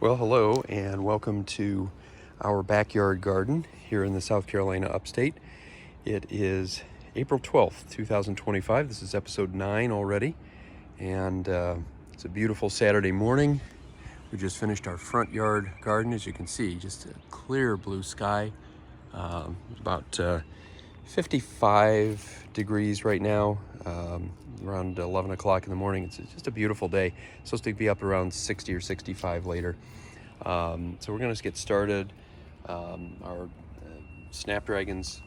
Well, hello and welcome to our backyard garden here in the South Carolina upstate. It is April 12th, 2025. This is episode 9 already, and it's a beautiful Saturday morning. We just finished our front yard garden. As you can see, just a clear blue sky. About 55 degrees right now, around 11 o'clock in the morning. It's just a beautiful day. It's supposed to be up around 60 or 65 later. So we're going to get started. Our snapdragons,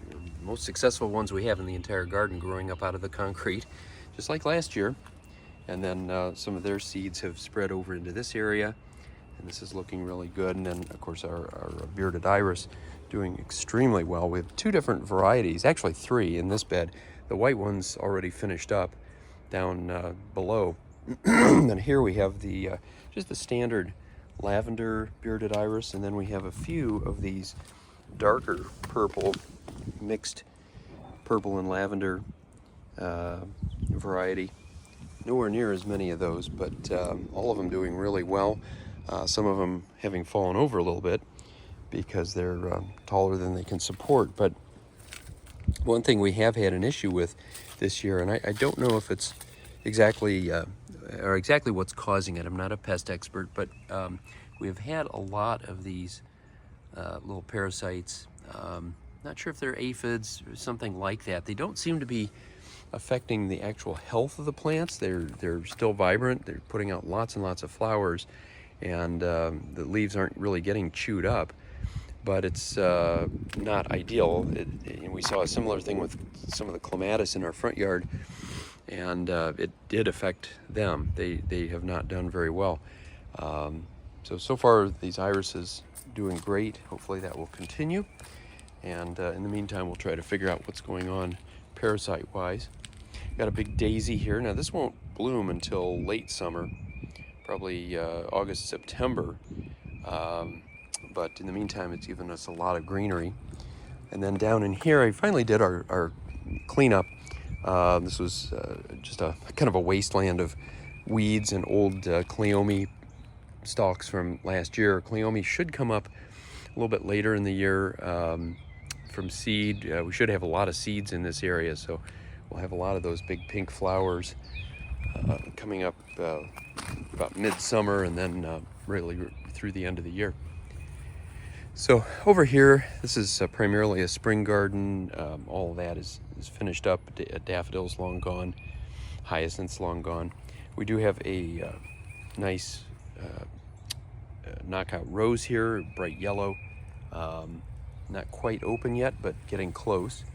the most successful ones we have in the entire garden, growing up out of the concrete, just like last year. And then some of their seeds have spread over into this area, and this is looking really good. And then, of course, our bearded iris doing extremely well. We have 2 different varieties, actually 3 in this bed. The white one's already finished up down below. And here we have the just the standard lavender bearded iris, and then we have a few of these darker purple, mixed purple and lavender variety. Nowhere near as many of those, but all of them doing really well. Some of them having fallen over a little bit because they're taller than they can support. But one thing we have had an issue with this year, and I don't know if it's exactly what's causing it. I'm not a pest expert, but we've had a lot of these little parasites. Not sure if they're aphids or something like that. They don't seem to be affecting the actual health of the plants. They're still vibrant. They're putting out lots and lots of flowers, and the leaves aren't really getting chewed up. But it's not ideal. We saw a similar thing with some of the clematis in our front yard, and it did affect them. They have not done very well. So far these irises doing great. Hopefully that will continue. And in the meantime, we'll try to figure out what's going on parasite-wise. Got a big daisy here. Now this won't bloom until late summer, probably August, September. But in the meantime, it's given us a lot of greenery. And then down in here, I finally did our cleanup. This was just a kind of a wasteland of weeds and old cleome stalks from last year. Cleome should come up a little bit later in the year from seed. We should have a lot of seeds in this area, so we'll have a lot of those big pink flowers coming up about midsummer, and then really through the end of the year. So over here, this is primarily a spring garden. All of that is finished up. Daffodils long gone, hyacinths long gone. We do have a nice knockout rose here, bright yellow. Not quite open yet, but getting close.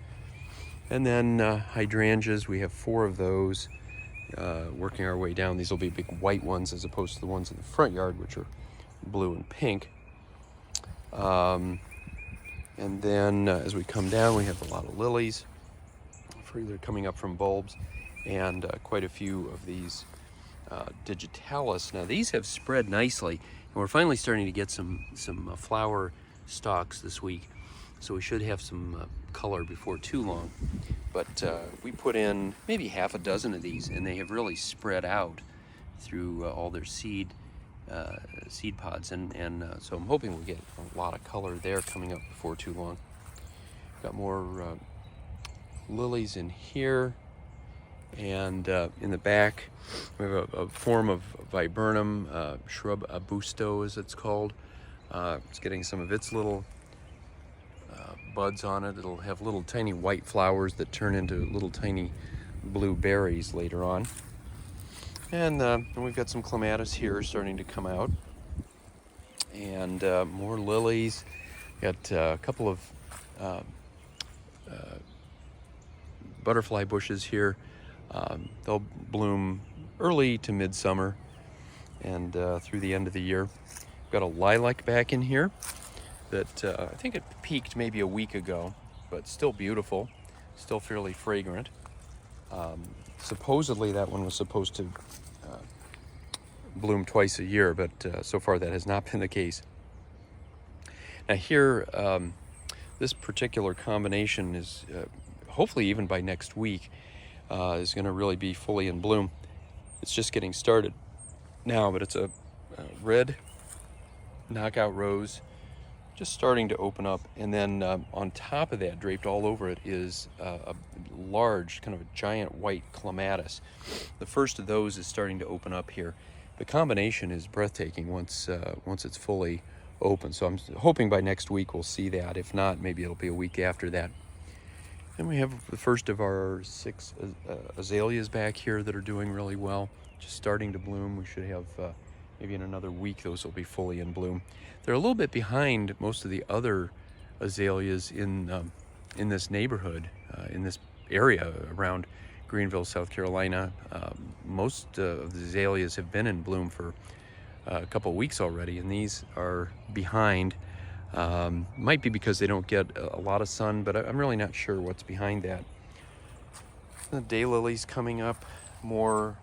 And then hydrangeas, we have 4 of those, working our way down. These will be big white ones as opposed to the ones in the front yard, which are blue and pink. And then as we come down, we have a lot of lilies, further coming up from bulbs, and quite a few of these digitalis. Now these have spread nicely, and we're finally starting to get some flower stalks this week, so we should have some color before too long. But we put in maybe half a dozen of these, and they have really spread out through all their seed pods, and so I'm hoping we'll get a lot of color there coming up before too long. Got more lilies in here, and in the back we have a form of viburnum, shrub arbusto as it's called. It's getting some of its little buds on it. It'll have little tiny white flowers that turn into little tiny blue berries later on. And we've got some clematis here starting to come out, and more lilies. Got a couple of butterfly bushes here. They'll bloom early to midsummer and through the end of the year. Got a lilac back in here that I think it peaked maybe a week ago, but still beautiful, still fairly fragrant. Supposedly that one was supposed to bloom twice a year, but so far that has not been the case. Now here, this particular combination is hopefully even by next week is going to really be fully in bloom. It's just getting started now, but it's a red knockout rose just starting to open up, and then on top of that, draped all over it, is a large, kind of a giant white clematis. The first of those is starting to open up here. The combination is breathtaking once it's fully open, so I'm hoping by next week we'll see that. If not, maybe it'll be a week after that. And we have the first of our 6 azaleas back here that are doing really well, just starting to bloom. We should have maybe in another week those will be fully in bloom. They're a little bit behind most of the other azaleas in this neighborhood, in this area around Greenville, South Carolina. Most of the azaleas have been in bloom for a couple of weeks already, and these are behind. Might be because they don't get a lot of sun, but I'm really not sure what's behind that. The daylilies coming up, more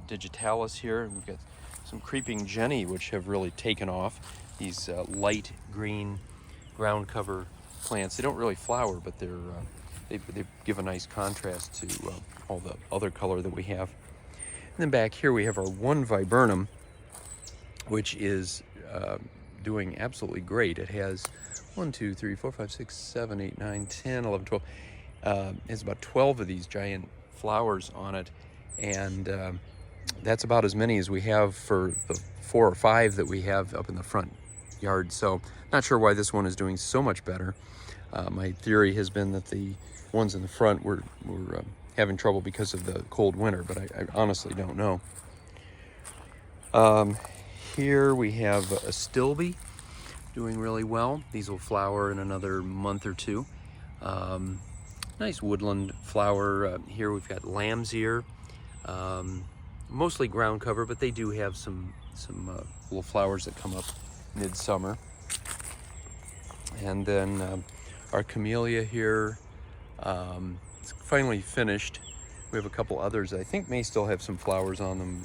digitalis here. We've got some creeping jenny, which have really taken off. These light green ground cover plants. They don't really flower, but they give a nice contrast to all the other color that we have. And then back here we have our one viburnum, which is doing absolutely great. It has 1, 2, 3, 4, 5, 6, 7, 8, 9, 10, 11, 12. It has about 12 of these giant flowers on it, and that's about as many as we have for the 4 or 5 that we have up in the front yard. So not sure why this one is doing so much better. My theory has been that the ones in the front were having trouble because of the cold winter, but I honestly don't know. Here we have a stilbe doing really well. These will flower in another month or 2. Nice woodland flower. Here we've got lamb's ear, mostly ground cover, but they do have some little flowers that come up midsummer. And then our camellia here, it's finally finished. We have a couple others I think may still have some flowers on them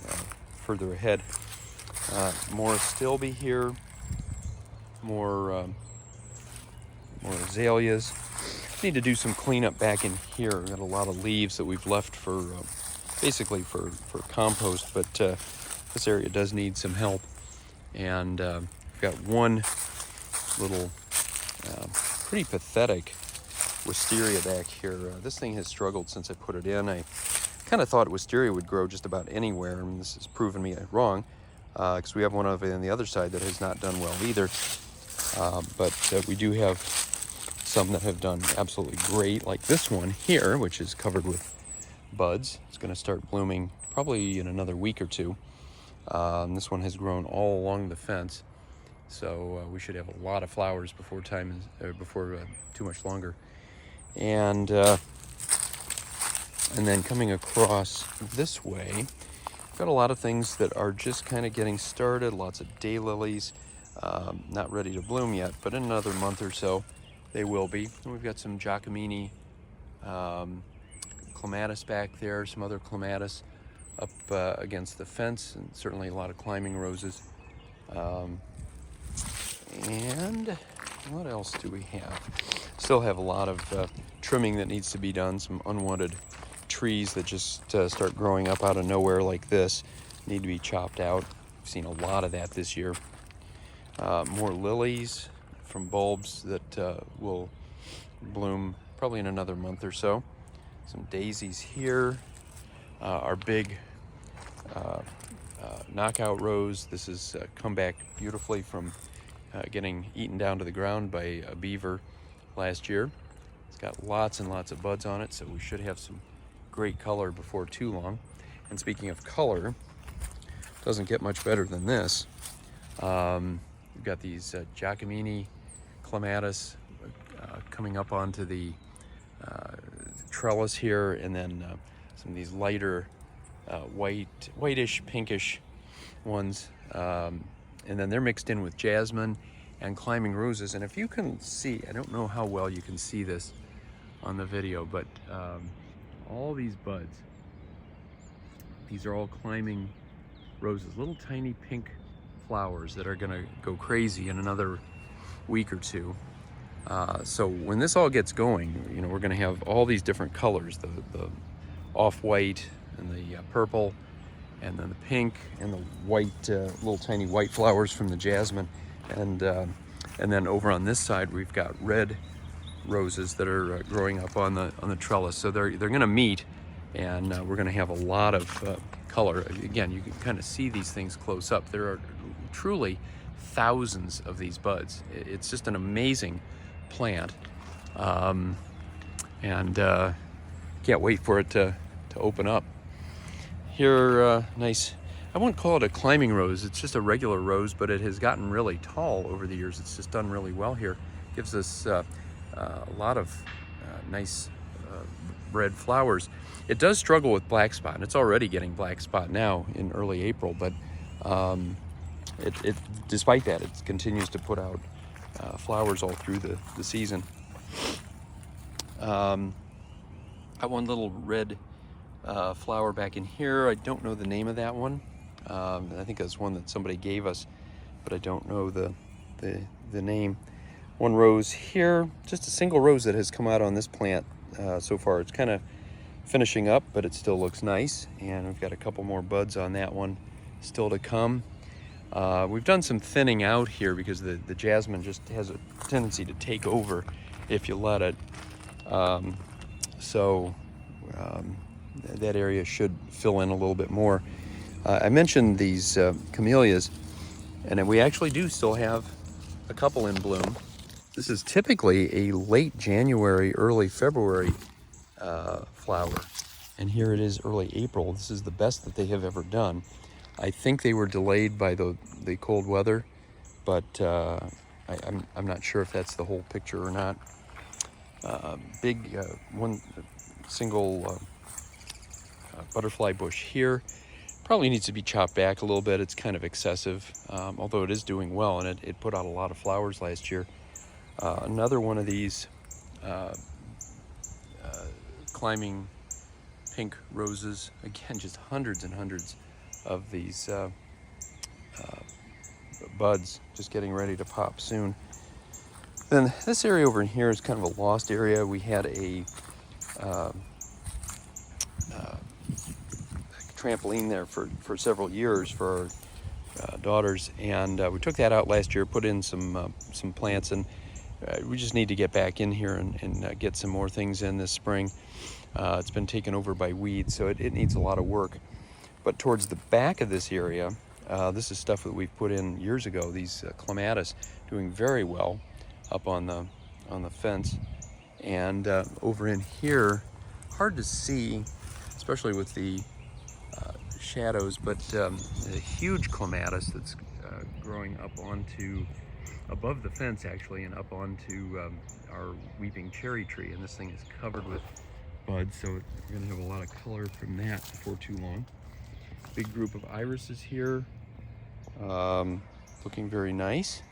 further ahead. More stilbe here, more azaleas. Need to do some cleanup back in here. We've got a lot of leaves that we've left for basically for compost, but this area does need some help. And we've got one little pretty pathetic wisteria back here. This thing has struggled since I put it in. I kind of thought wisteria would grow just about anywhere, and this has proven me wrong, because we have one over on the other side that has not done well either. But we do have some that have done absolutely great, like this one here, which is covered with buds. It's going to start blooming probably in another week or 2. This one has grown all along the fence, so we should have a lot of flowers before too much longer. And then coming across this way, got a lot of things that are just kind of getting started. Lots of daylilies, not ready to bloom yet, but in another month or so they will be. And we've got some Giacomini clematis back there, some other clematis up against the fence, and certainly a lot of climbing roses. And what else do we have? Still have a lot of trimming that needs to be done. Some unwanted trees that just start growing up out of nowhere like this need to be chopped out. I've seen a lot of that this year. More lilies from bulbs that will bloom probably in another month or so. Some daisies here. Our big knockout rose. This has come back beautifully from getting eaten down to the ground by a beaver last year. It's got lots and lots of buds on it, so we should have some great color before too long. And speaking of color, doesn't get much better than this. We've got these Giacomini clematis coming up onto the trellis here, and then some of these lighter whitish, pinkish ones. And then they're mixed in with jasmine and climbing roses. And if you can see, I don't know how well you can see this on the video, but all these buds, these are all climbing roses, little tiny pink flowers that are gonna go crazy in another week or 2. So when this all gets going, you know, we're gonna have all these different colors, the off-white and the purple, and then the pink and the white, little tiny white flowers from the jasmine. And then over on this side, we've got red roses that are growing up on the trellis. So they're going to meet, and we're going to have a lot of color. Again, you can kind of see these things close up. There are truly thousands of these buds. It's just an amazing plant, and can't wait for it to open up. Here, nice. I won't call it a climbing rose. It's just a regular rose, but it has gotten really tall over the years. It's just done really well here. Gives us a lot of nice red flowers. It does struggle with black spot, and it's already getting black spot now in early April, but despite that, it continues to put out flowers all through the season. Got one little red flower back in here. I don't know the name of that one. I think that's one that somebody gave us, but I don't know the name. One rose here, just a single rose that has come out on this plant so far. It's kind of finishing up, but it still looks nice. And we've got a couple more buds on that one still to come. We've done some thinning out here because the jasmine just has a tendency to take over if you let it. That area should fill in a little bit more. I mentioned these camellias, and we actually do still have a couple in bloom. This is typically a late January, early February flower, and here it is early April. This is the best that they have ever done. I think they were delayed by the cold weather, but I'm not sure if that's the whole picture or not. Big one single butterfly bush here. Probably needs to be chopped back a little bit. It's kind of excessive, although it is doing well, and it put out a lot of flowers last year. Another one of these climbing pink roses. Again, just hundreds and hundreds of these buds just getting ready to pop soon. Then this area over in here is kind of a lost area. We had a trampoline there for several years for our daughters, and we took that out last year, put in some plants, and we just need to get back in here and get some more things in this spring. It's been taken over by weeds, so it needs a lot of work. But towards the back of this area, this is stuff that we've put in years ago. These clematis doing very well up on the fence, and over in here, hard to see, especially with the shadows, but a huge clematis that's growing up above the fence actually, and up onto our weeping cherry tree, and this thing is covered with buds, so we're going to have a lot of color from that before too long. Big group of irises here, looking very nice.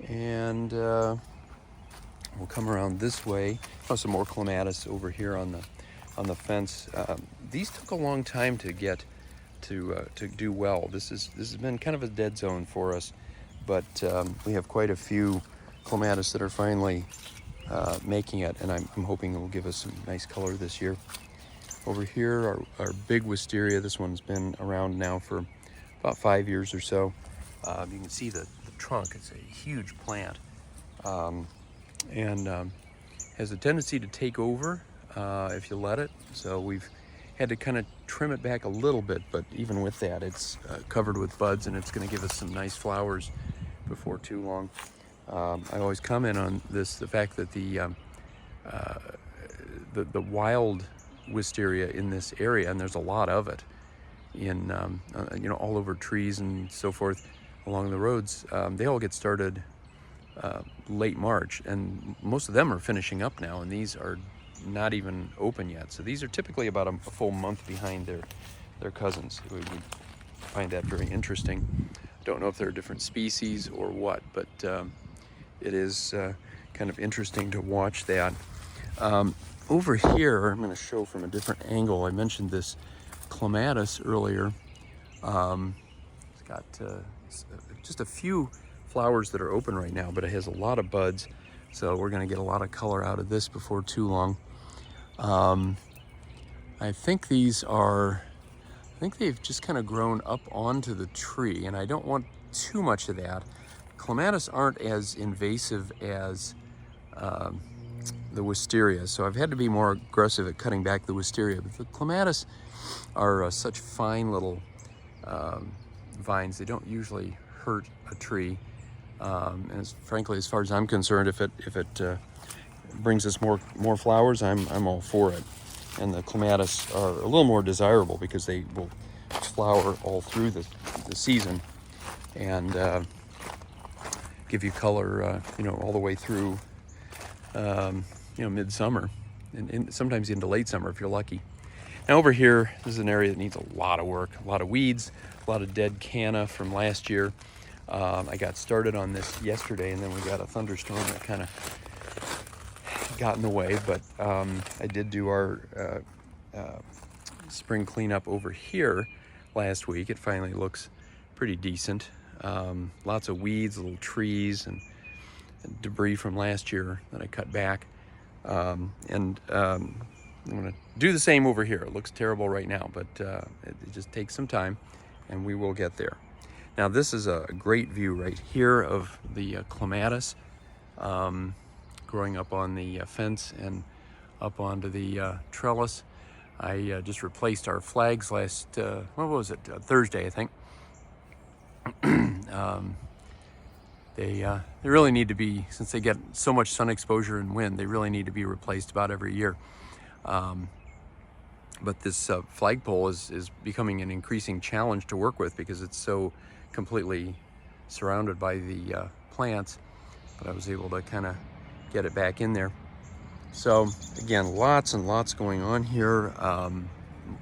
And we'll come around this way. Oh, some more clematis over here on the fence. These took a long time to get to do well. This has been kind of a dead zone for us, but we have quite a few clematis that are finally making it, and I'm hoping it will give us some nice color this year. Over here, our big wisteria. This one's been around now for about 5 years or so. You can see the trunk. It's a huge plant, and has a tendency to take over if you let it. So we've had to kind of trim it back a little bit, but even with that, it's covered with buds, and it's going to give us some nice flowers before too long. I always comment on this, the fact that the wild wisteria in this area, and there's a lot of it in all over trees and so forth along the roads, they all get started late March, and most of them are finishing up now, and these are not even open yet. So these are typically about a full month behind their cousins. We find that very interesting. Don't know if they're different species or what, but it is kind of interesting to watch that. Over here, I'm going to show from a different angle. I mentioned this clematis earlier. It's got just a few flowers that are open right now, but it has a lot of buds, so we're going to get a lot of color out of this before too long. I think they've just kind of grown up onto the tree, and I don't want too much of that, clematis aren't as invasive as the wisteria, so I've had to be more aggressive at cutting back the wisteria. But the clematis are such fine little vines. They don't usually hurt a tree, and frankly, as far as I'm concerned, if it brings us more flowers, I'm all for it. And the clematis are a little more desirable because they will flower all through the season and give you color, all the way through, midsummer and sometimes into late summer if you're lucky. Now over here, this is an area that needs a lot of work, a lot of weeds, a lot of dead canna from last year. I got started on this yesterday, and then we got a thunderstorm that kind of got in the way, but I did do our spring cleanup over here last week. It finally looks pretty decent. Lots of weeds, little trees, and debris from last year that I cut back. I'm going to do the same over here. It looks terrible right now, but it just takes some time, and we will get there. Now, this is a great view right here of the clematis growing up on the fence and up onto the trellis. I just replaced our flags last, Thursday, I think. They really need to be, since they get so much sun exposure and wind, they really need to be replaced about every year. But this flagpole is becoming an increasing challenge to work with because it's so completely surrounded by the plants. But I was able to kind of get it back in there. So again, lots and lots going on here.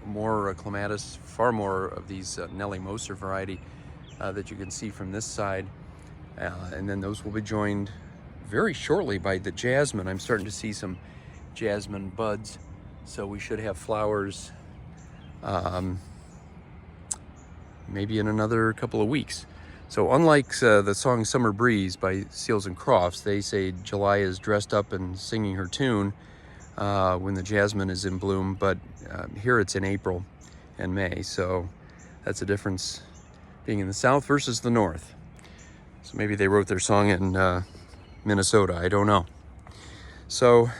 More clematis, far more of these Nelly Moser variety that you can see from this side. And then those will be joined very shortly by the jasmine. I'm starting to see some jasmine buds, so we should have flowers maybe in another couple of weeks. So unlike the song Summer Breeze by Seals and Crofts, they say July is dressed up and singing her tune when the jasmine is in bloom, but here it's in April and May, so that's a difference being in the south versus the north. So maybe they wrote their song in Minnesota, I don't know. So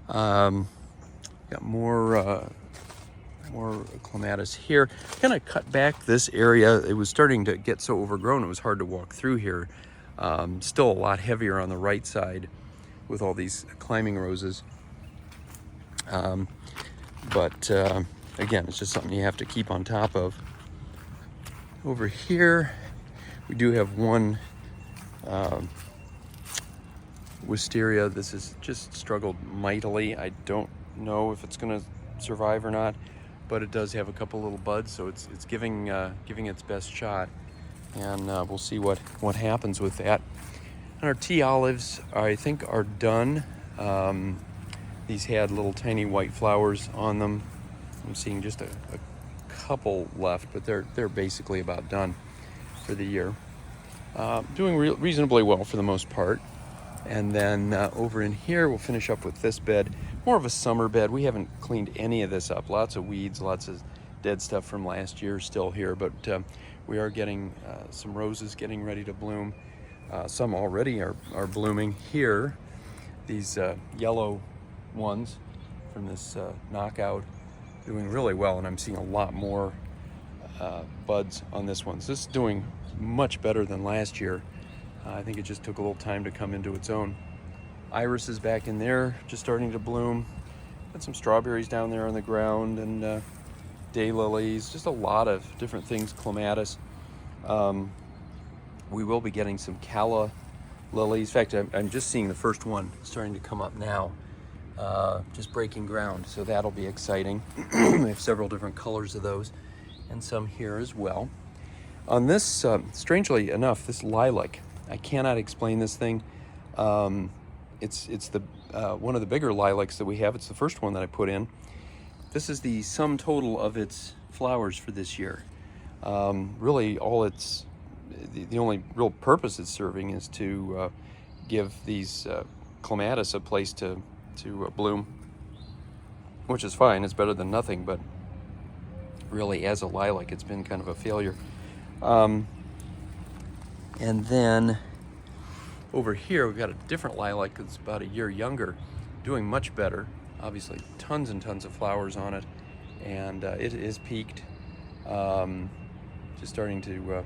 got more clematis here. Kind of cut back this area. It was starting to get so overgrown it was hard to walk through here. Still a lot heavier on the right side with all these climbing roses. But again, it's just something you have to keep on top of. Over here, we do have one wisteria. This has just struggled mightily. I don't know if it's going to survive or not, but it does have a couple little buds, so it's giving its best shot, and we'll see what happens with that. And our tea olives, I think, are done. These had little tiny white flowers on them. I'm seeing just a couple left, but they're basically about done for the year. Doing reasonably well for the most part. And then over in here, we'll finish up with this bed. More of a summer bed. We haven't cleaned any of this up. Lots of weeds, lots of dead stuff from last year still here, but we are getting some roses getting ready to bloom. Some already are blooming here. These yellow ones from this knockout doing really well, and I'm seeing a lot more buds on this one. So this is doing much better than last year. I think it just took a little time to come into its own. Iris is back in there, just starting to bloom. Got some strawberries down there on the ground, and daylilies, just a lot of different things, clematis. We will be getting some calla lilies. In fact, I'm just seeing the first one starting to come up now, just breaking ground, so that'll be exciting. We have several different colors of those, and some here as well. On this, strangely enough, this lilac, I cannot explain this thing. It's the one of the bigger lilacs that we have. It's the first one that I put in. This is the sum total of its flowers for this year. Really, the only real purpose it's serving is to give these clematis a place to bloom, which is fine. It's better than nothing, but really, as a lilac, it's been kind of a failure. And then over here, we've got a different lilac that's about a year younger, doing much better. Obviously, tons and tons of flowers on it, and it is peaked. Just starting to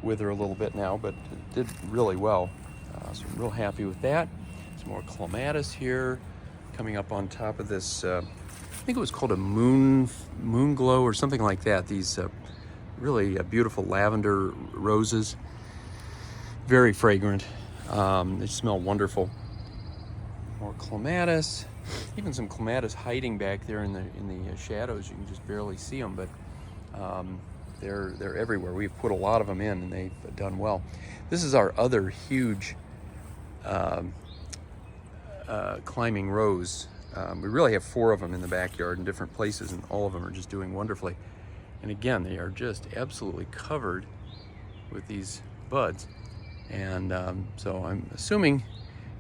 wither a little bit now, but it did really well. So I'm real happy with that. Some more clematis here, coming up on top of this. I think it was called a moon glow or something like that. These really beautiful lavender roses, very fragrant. They smell wonderful. More clematis, even some clematis hiding back there in the shadows. You can just barely see them, but they're everywhere. We've put a lot of them in, and they've done well. This is our other huge climbing rose. We really have 4 of them in the backyard in different places, and all of them are just doing wonderfully. And again, they are just absolutely covered with these buds. And so I'm assuming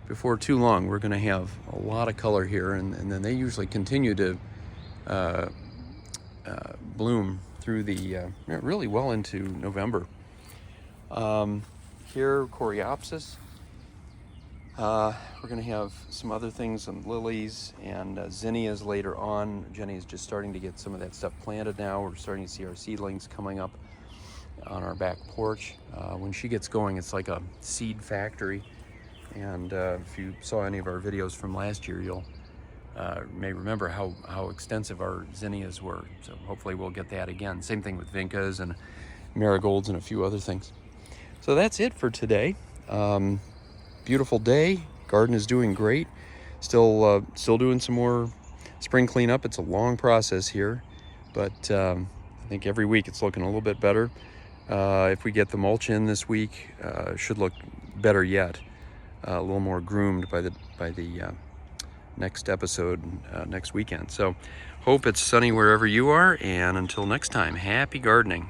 before too long we're going to have a lot of color here, and then they usually continue to bloom through the really well into November. Here, Coreopsis. We're going to have some other things, some lilies and zinnias later on. Jenny is just starting to get some of that stuff planted now. We're starting to see our seedlings coming up on our back porch. When she gets going, it's like a seed factory. And if you saw any of our videos from last year, you'll may remember how extensive our zinnias were. So hopefully we'll get that again. Same thing with vincas and marigolds and a few other things. So that's it for today. Beautiful day. Garden is doing great. Still doing some more spring cleanup. It's a long process here, but I think every week it's looking a little bit better. If we get the mulch in this week, should look better yet. A little more groomed by the next episode next weekend. So hope it's sunny wherever you are, and until next time, happy gardening.